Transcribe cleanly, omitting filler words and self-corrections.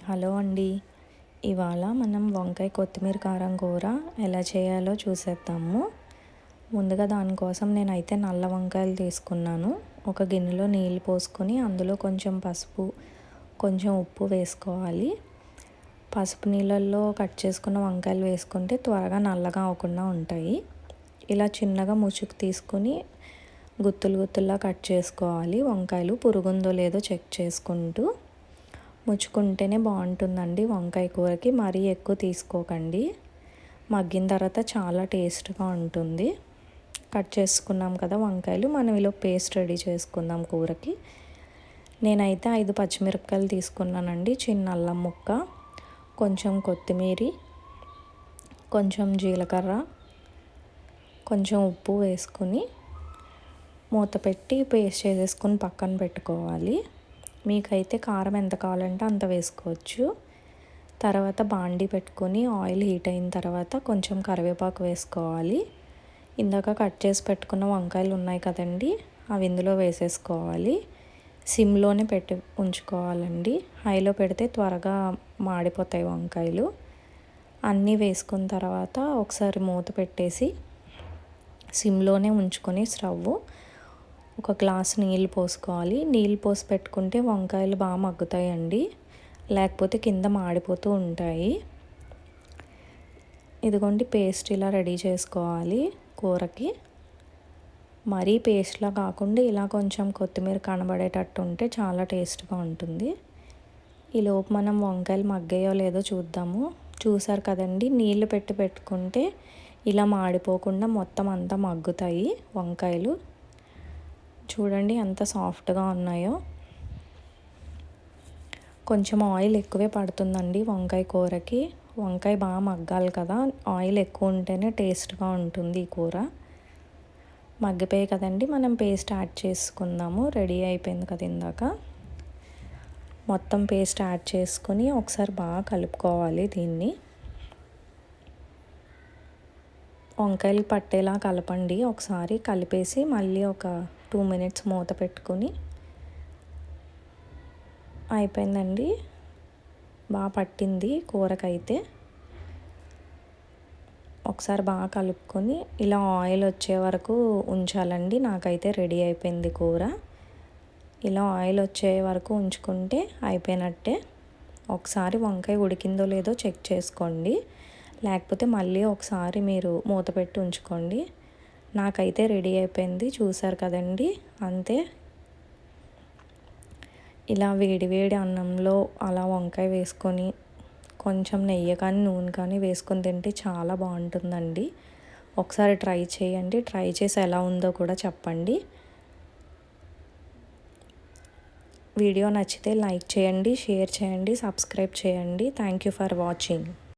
Hello అండి. ఇవాళ మనం వంకాయ కొత్తిమీర కారం కూర ఎలా చేయాలో చూసేద్దాము. ముందుగా దానికోసం నేనైతే నల్ల వంకాయలు తీసుకున్నాను. ఒక గిన్నెలో నీళ్ళు పోసుకొని అందులో కొంచెం పసుపు, కొంచెం ఉప్పు వేసుకోవాలి. పసుపు నీళ్ళల్లో కట్ చేసుకున్న వంకాయలు వేసుకుంటే త్వరగా నల్లగా అవ్వకుండా ఉంటాయి. ఇలా చిన్నగా ముసుగు తీసుకుని గుత్తులు గుత్తుల్లా కట్ చేసుకోవాలి. వంకాయలు పురుగుందో లేదో చెక్ చేసుకుంటూ ముచ్చుకుంటేనే బాగుంటుందండి వంకాయ కూరకి. మరీ ఎక్కువ తీసుకోకండి, మగ్గిన తర్వాత చాలా టేస్ట్గా ఉంటుంది. కట్ చేసుకున్నాం కదా వంకాయలు, మనం ఇలా పేస్ట్ రెడీ చేసుకుందాం కూరకి. నేనైతే 5 పచ్చిమిరపకాయలు తీసుకున్నానండి, చిన్న అల్లం ముక్క, కొంచెం కొత్తిమీర, కొంచెం జీలకర్ర, కొంచెం ఉప్పు వేసుకుని మూత పెట్టి పేస్ట్ చేసేసుకుని పక్కన పెట్టుకోవాలి. మీకైతే కారం ఎంత కావాలంటే అంత వేసుకోవచ్చు. తర్వాత బాండీ పెట్టుకొని ఆయిల్ హీట్ అయిన తర్వాత కొంచెం కరివేపాకు వేసుకోవాలి. ఇందాక కట్ చేసి పెట్టుకున్న వంకాయలు ఉన్నాయి కదండి, అవి ఇందులో వేసేసుకోవాలి. సిమ్లోనే పెట్టి ఉంచుకోవాలండి, హైలో పెడితే త్వరగా మాడిపోతాయి వంకాయలు. అన్నీ వేసుకున్న తర్వాత ఒకసారి మూత పెట్టేసి సిమ్లోనే ఉంచుకొని స్టవ్ ఒక గ్లాస్ నీళ్ళు పోసుకోవాలి. నీళ్ళు పోసి పెట్టుకుంటే వంకాయలు బాగా మగ్గుతాయండి, లేకపోతే కింద మాడిపోతూ ఉంటాయి. ఇదిగోండి పేస్ట్ ఇలా రెడీ చేసుకోవాలి కూరకి. మరీ పేస్ట్లా కాకుండా ఇలా కొంచెం కొత్తిమీర కనబడేటట్టు ఉంటే చాలా టేస్ట్గా ఉంటుంది. ఈలోపు మనం వంకాయలు మగ్గాయో లేదో చూద్దాము. చూసారు కదండి, నీళ్ళు పెట్టుకుంటే ఇలా మాడిపోకుండా మొత్తం అంతా మగ్గుతాయి వంకాయలు. చూడండి ఎంత సాఫ్ట్గా ఉన్నాయో. కొంచెం ఆయిల్ ఎక్కువే పడుతుందండి వంకాయ కూరకి. వంకాయ బాగా మగ్గాలి కదా, ఆయిల్ ఎక్కువ ఉంటేనే టేస్ట్గా ఉంటుంది ఈ కూర. మగ్గిపోయాయి కదండి, మనం పేస్ట్ యాడ్ చేసుకుందాము. రెడీ అయిపోయింది కదా ఇందాక. మొత్తం పేస్ట్ యాడ్ చేసుకొని ఒకసారి బాగా కలుపుకోవాలి దీన్ని. వంకాయలు పట్టేలా కలపండి. ఒకసారి కలిపేసి మళ్ళీ ఒక 2 minutes మూత పెట్టుకొని అయిపోయిందండి. బాగా పట్టింది కూరకైతే. ఒకసారి బాగా కలుపుకొని ఇలా ఆయిల్ వచ్చే వరకు ఉంచాలండి. నాకైతే రెడీ అయిపోయింది కూర. ఇలా ఆయిల్ వచ్చే వరకు ఉంచుకుంటే అయిపోయినట్టే. ఒకసారి వంకాయ ఉడికిందో లేదో చెక్ చేసుకోండి, లేకపోతే మళ్ళీ ఒకసారి మీరు మూత పెట్టి ఉంచుకోండి. నాకైతే రెడీ అయిపోయింది, చూసారు కదండి, అంతే. ఇలా వేడి వేడి అన్నంలో అలా వంకాయ వేసుకొని కొంచెం నెయ్యి కానీ నూనె కానీ వేసుకొని తింటే చాలా బాగుంటుందండి. ఒకసారి ట్రై చేయండి. ట్రై చేసి ఎలా ఉందో కూడా చెప్పండి. వీడియో నచ్చితే లైక్ చేయండి, షేర్ చేయండి, సబ్స్క్రైబ్ చేయండి. Thank you for watching.